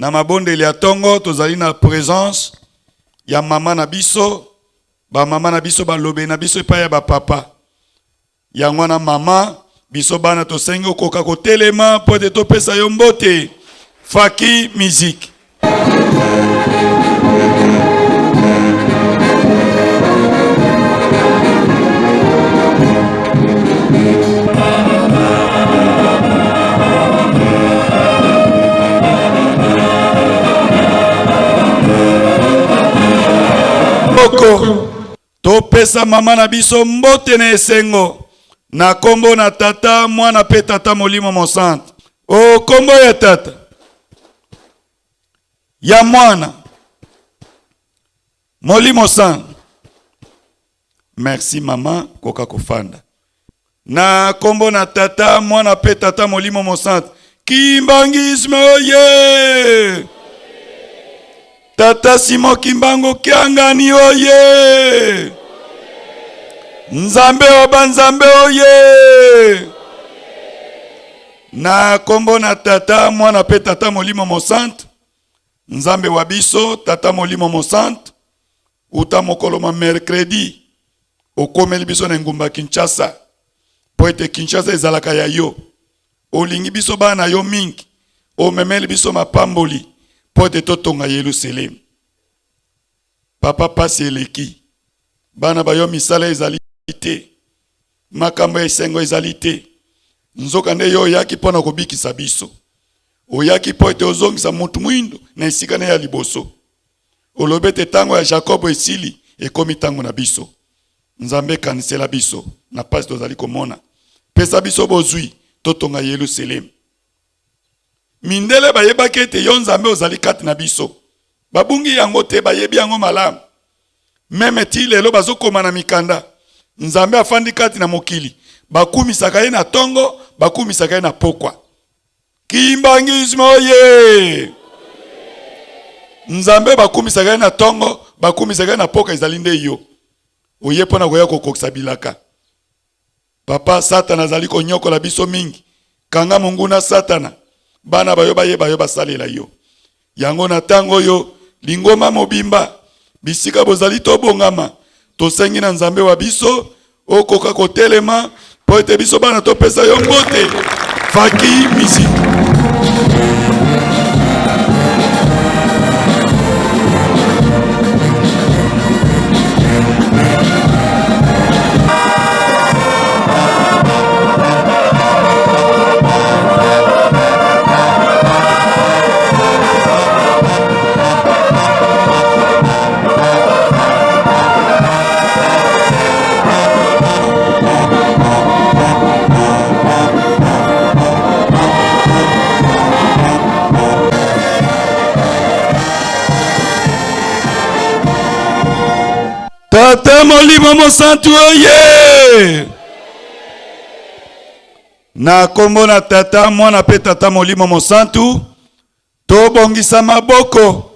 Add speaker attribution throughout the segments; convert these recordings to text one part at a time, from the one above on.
Speaker 1: Na mabondeli ya tongo tozali na présence ya mama na biso, ba mama na biso balobe na biso epai ya ba papa. Ya mwana mama biso bana tosengi okoka kotelema po ete topesa yo mbote. Faki musique. Topesa mama na biso mbote na esengo na kombo na tata mwana pe tata molimo mosante. O kombo ya tata ya mwana molimo sante. Merci mama koka kufanda. Na kombo na tata mwana pe tata molimo mosante. Kimbangisme oye. Tata Simon Kimbango Kiangani oye. Nzambe oba nzambe oye. Na kombo na tata mwana pe tata molimo mosante. Nzambe wabiso tata molimo mosante. Uta mokolo ma mercredi. Okomeli biso na ngumba Kinshasa. Po ete Kinshasa ezalaka ya yo. Olingi biso bana yo mingi. Omemeli biso mapamboli. Pote totonga Yerusalem. Papa pasi eleki. Bana bayo misala ezalite. Makambo esengo ezalite. Nzoka nde yo yaki pona kobikisa biso. Oyaki pote ozongisa mutu mwindo na esika na ya liboso. Olobete tango ya Jacob esili ekomi tango na biso. Nzambe kanisela biso na pasi tozali komona. Pesa biso bozui totonga Yerusalem. Mindele bayebaki ete yo nzambe ozali kati na biso. Babungi yango te bayebi yango malamu. Meme ti lelo bazokoma na mikanda. Nzambe afandi kati na mokili. Bakumisaka ye na tongo, bakumisaka ye na pokwa. Kimbangisme oye. Nzambe bakumisaka ye na tongo, bakumisaka ye na pokwa ezali nde yo. Oye pona koya kokokisa bilaka. Papa Satana azali konyokola biso mingi. Kanga munguna Satana. Bana bayo basalela yo. Yango na tango yo lingoma mobimba bisika bozali to bongama tosengi na nzambe wa biso okoka kotelema po ete biso bana topesa yo mbote. Faki musique. Tata molimo mosantu oye. Na kombo na tata mwana pe tata molimo mosantu. To bongisa maboko.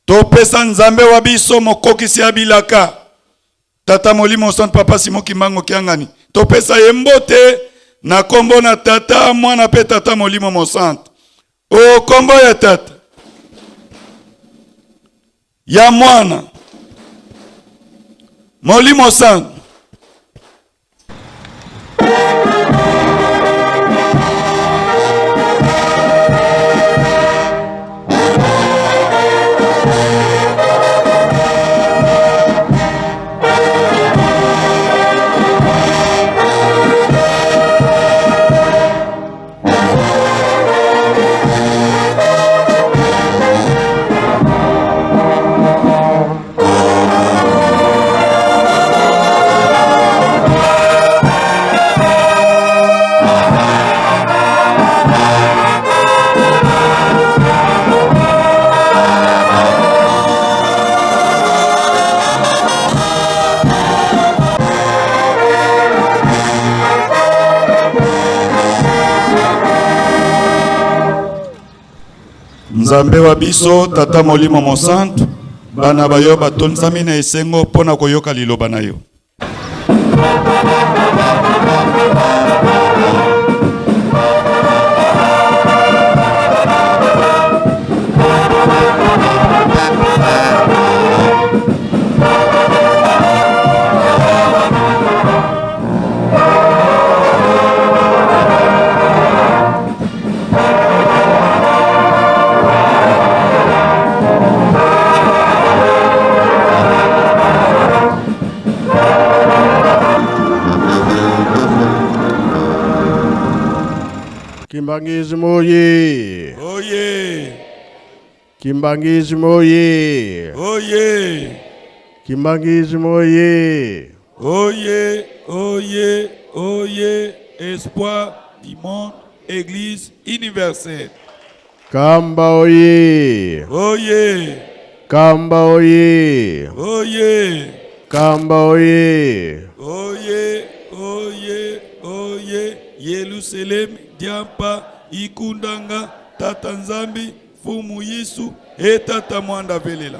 Speaker 1: To pesa nzambe wa biso mokokisi ya bilaka. Tata molimo mosantu papa Simon Kimbango Kiangani. To pesa yembote. Na kombo na tata mwana pe tata molimo mosantu. O kombo ya tata ya mwana molimo santu. Nzambe wa biso tata molimo mosantu bana bayo batonzami na esengo pona koyoka liloba na yo.
Speaker 2: Kimbangizi moye.
Speaker 1: Oye.
Speaker 2: Kimbangizi moye.
Speaker 1: Oye.
Speaker 2: Kimbangizi moye.
Speaker 1: Oye, oye, oye, espoir du monde, Église universelle.
Speaker 2: Kamba oye.
Speaker 1: Oye,
Speaker 2: Kamba oye.
Speaker 1: oye,
Speaker 2: Kamba oye.
Speaker 1: oye, oye, oye, Yerusalem, Diampa, Ikundanga, Tata Nzambi, Fumu Yesu, et Tata Mwanda Velela.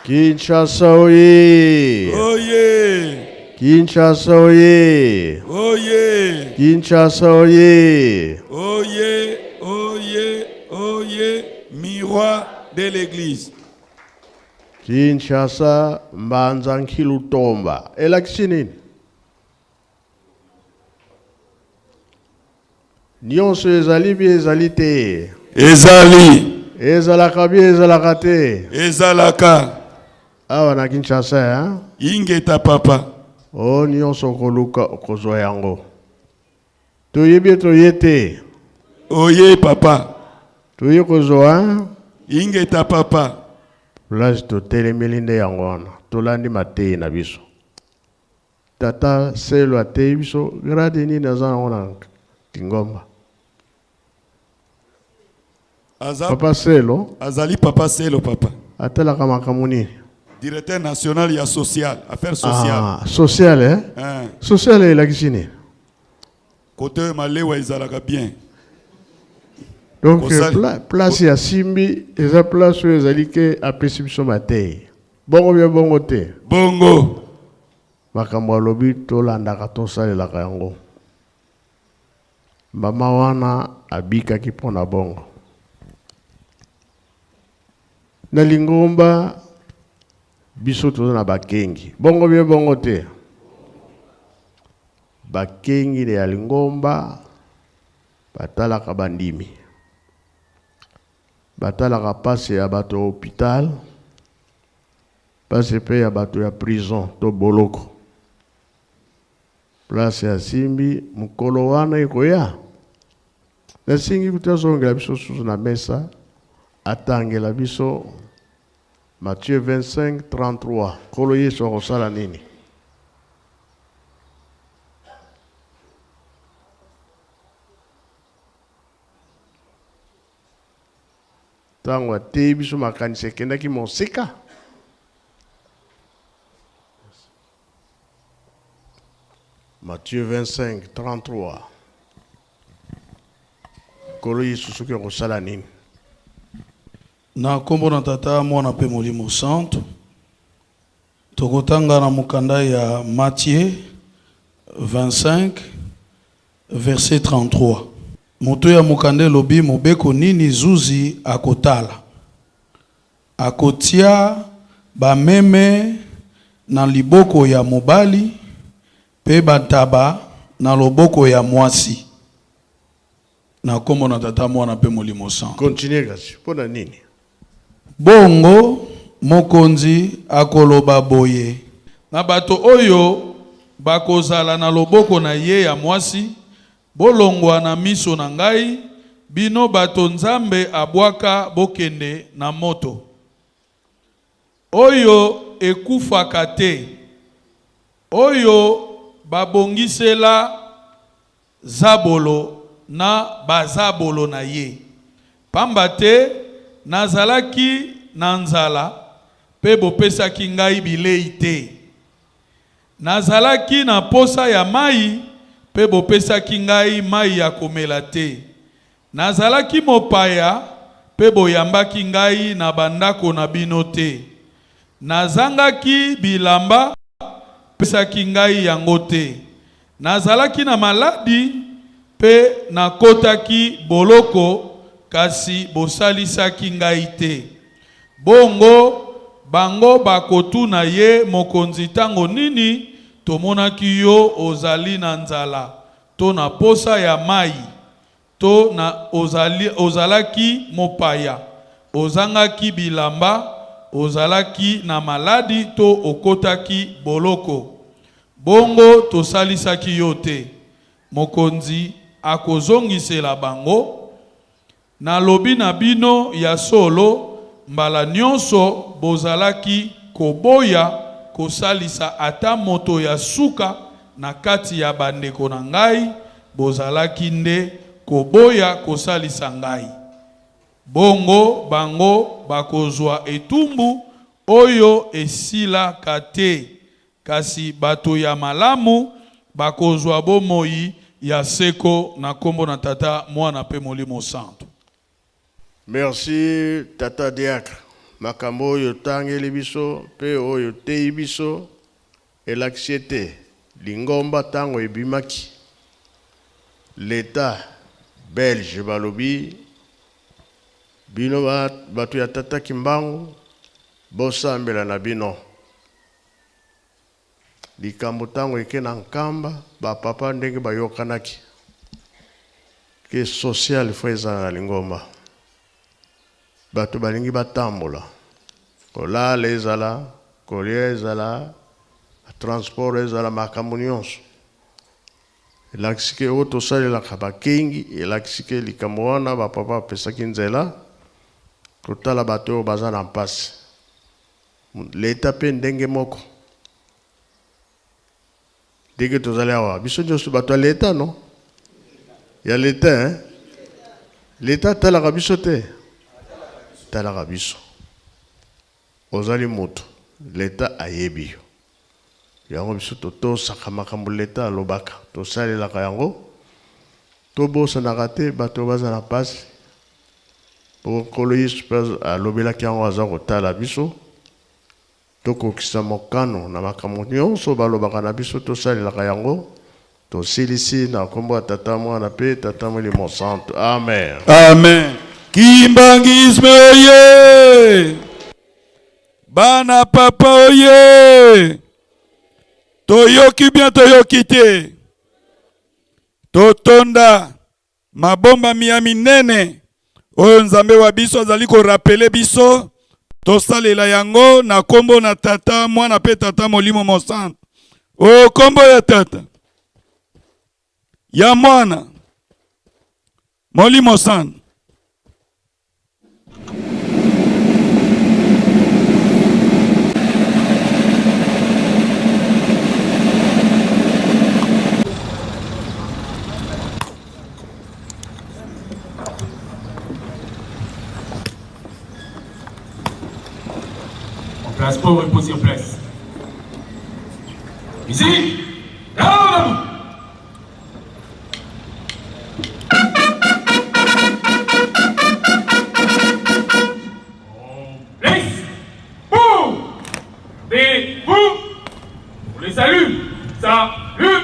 Speaker 2: Kinshasa oye.
Speaker 1: Oye,
Speaker 2: Kinshasa oye.
Speaker 1: oye,
Speaker 2: Kinshasa oye.
Speaker 1: oye, oye, oye, miroir de l'Église.
Speaker 2: Kinshasa mbanza nkilutomba. Elakisinini. Nyonso ezali bi ezali te.
Speaker 1: Ezali,
Speaker 2: Ezalaka bi ezalaka te.
Speaker 1: ezalaka,
Speaker 2: Awa na Kinshasa, hein?
Speaker 1: ingeta papa.
Speaker 2: O nyonso koluka kozwa yango. Toyebi toyete.
Speaker 1: Oye papa,
Speaker 2: Toye kozwa, hein?
Speaker 1: ingeta papa.
Speaker 2: Place to telemeli nde yango wana. Tolandi matei na biso. Tata selo atei biso grade ni naza nango na Tingomba. Papa selo.
Speaker 1: Azali papa selo papa.
Speaker 2: Atelaka makambo nini?
Speaker 1: Directeur national ya social, affaires sociales.
Speaker 2: Ah, social, hein?
Speaker 1: Hein.
Speaker 2: Social elakisi nini?
Speaker 1: Côté malewa ezalaka bien.
Speaker 2: Donc,
Speaker 1: Kosali.
Speaker 2: place ya simbi, eza place où ezali ke apesi biso matei. Bongo bien bongo te.
Speaker 1: Bongo.
Speaker 2: Makambo alobi tolandaka tosalelaka yango. Mama wana abikaki mpona bongo. Na Lingomba biso toza na bakengi. Bongo bien bongo te. Bakengi de ya Lingomba batalaka bandimi. Batalaka pase ya bato hôpital. Pase pe ya bato ya prison to boloko. Place ya simbi mukolo wana ikoya. Na singi kutazongela biso susu na mesa. Atangela biso Matthieu 25, 33. Kolo Yesu akosala nini? Tango atei biso makanisi ekendaki mosika. Matthieu 25, 33. Kolo Yesu soki akosala nini?
Speaker 3: Na kombo na tata mwana pe molimo santo tokotanga na mukanda ya Matthieu 25 verset 33. Moto ya mukande lobi mobeko nini zuzi akotala akotia bameme na liboko ya mobali pe bataba na loboko ya mwasi. Na kombo na tata mwana pe molimo santo.
Speaker 2: Continue kasi, pona nini?
Speaker 3: Bongo mokonzi akoloba boye na bato oyo bakozala na loboko na ye ya mwasi bolongwa na miso na ngai bino bato Nzambe abwaka bokende na moto oyo ekufaka te oyo babongisela zabolo na bazabolo na ye pamba te nazalaki na nzala pe bopesaki ngai bilei te. Nazalaki na posa ya mai pe bopesaki ngai mai ya komela te. Nazalaki mopaya pe boyambaki ngai na bandako na bino te. Nazangaki bilamba pesaki ngai yango te. Nazalaki na maladi pe nakotaki boloko kasi bosalisaki ngai te. Bongo bango bakotuna ye mokonzi tango nini tomonaki yo ozali na nzala to na posa ya mai to na ozalaki mopaya ozangaki bilamba ozalaki na maladi to okotaki boloko bongo tosalisaki yo te. Mokonzi akozongisela bango Na lobi na bino ya solo, mbala nyonso bozalaki koboya kosalisa ata moto ya suka na kati ya bandeko na ngai, bozalaki nde koboya kosalisa ngai. Bongo bango bakozwa etumbu oyo esila kate, kasi bato ya malamu bakozwa bomoi ya seko na kombo na tata mwana pe molimo santo.
Speaker 2: Merci Tata Diacre. Makambo oyo tangeli biso pe oyo tei biso elaksiete lingomba tango ebimaki. L'État belge balobi bino batu ya Tata Kimbangu bosambela na bino. Likambo tango eke na nkamba ba papa ndenge bayokanaki ke social fweza na lingomba. Batu balingi batambola. Kolala ezala, kolia ezala, transport ezala makambo nyonso. Elakisike oto salelaka bakengi, elakisike likambo wana bapapa pesaki nzela kotala bato oyo baza na mpasi. L'État pe ndenge moko. Ndenge tozali awa biso nyonso bato ya l'État non? Ya l'État hein? L'État talaka biso te. Talaka biso. Ozali moto. L'État ayebi yo. Yango biso totosaka makambo l'État alobaka. Tosalelaka yango. Tobosanaka te bato baza na pasi. Pokolo Yesu alobelaki yango aza kotala biso. Tokokisa mokano na makambo nyonso balobaka na biso tosalelaka yango. Tosilisi na kombo ya tata mwana pe tata molimo santo. Amen.
Speaker 1: Amen. Kimbangisme oye! Bana papa oye! Toyoki bien toyoki te. Totonda mabomba miyami nene. Oyo nzambe wa biso azali ko rappeler biso. Tosalela yango na kombo na tata mwana pe tata molimo mosanto. O kombo ya tata. Ya mwana. Molimo santo.
Speaker 4: Place pour reposer en place. Ici, là, on laisse pour des vous. On les salue. Salut.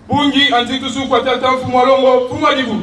Speaker 4: Bungi anzitusu kwa tata fumwa longo fumwa divu.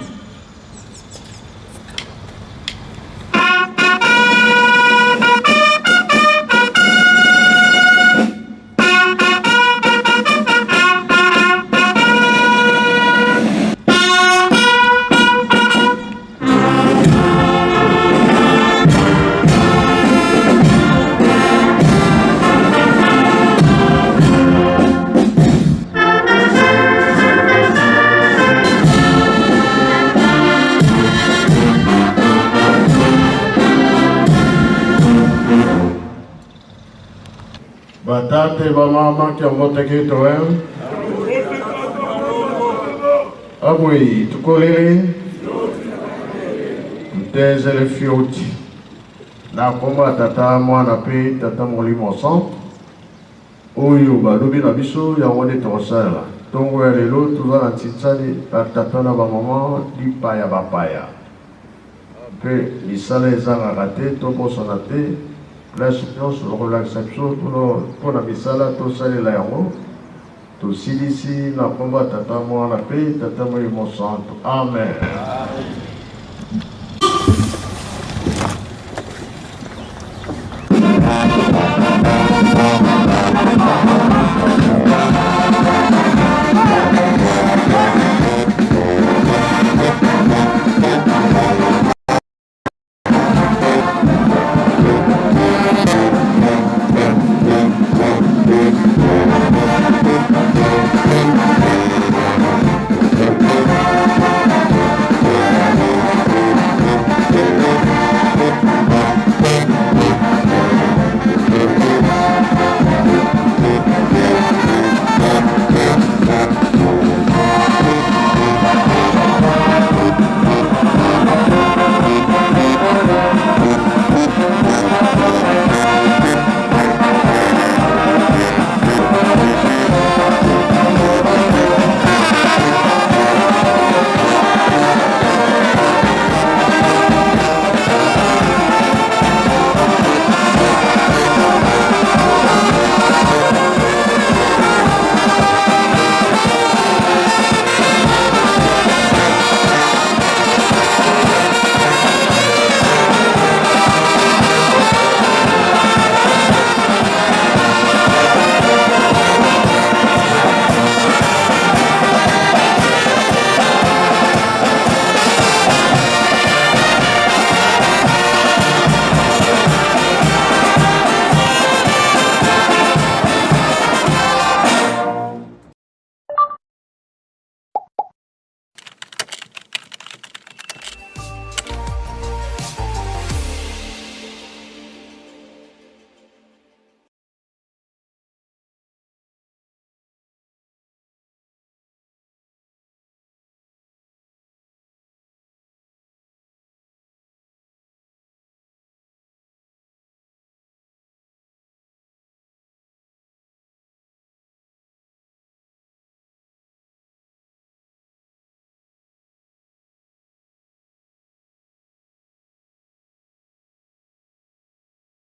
Speaker 2: Batate ba mama ki amote ki toem. Abui tukolele. Mtezele fioti. Na komba tata mwana pe tata molimo santo. Oyo balobi na biso ya wone tosala. Tongo ya lelo tuza na titsali tata na ba mama lipa ya bapaya. Pe lisala ezanga te tobosana te. Place nyonso relaxation pour la misala tosalela yango tosilisi na komba tata mwana pe tata molimo santo. Amen.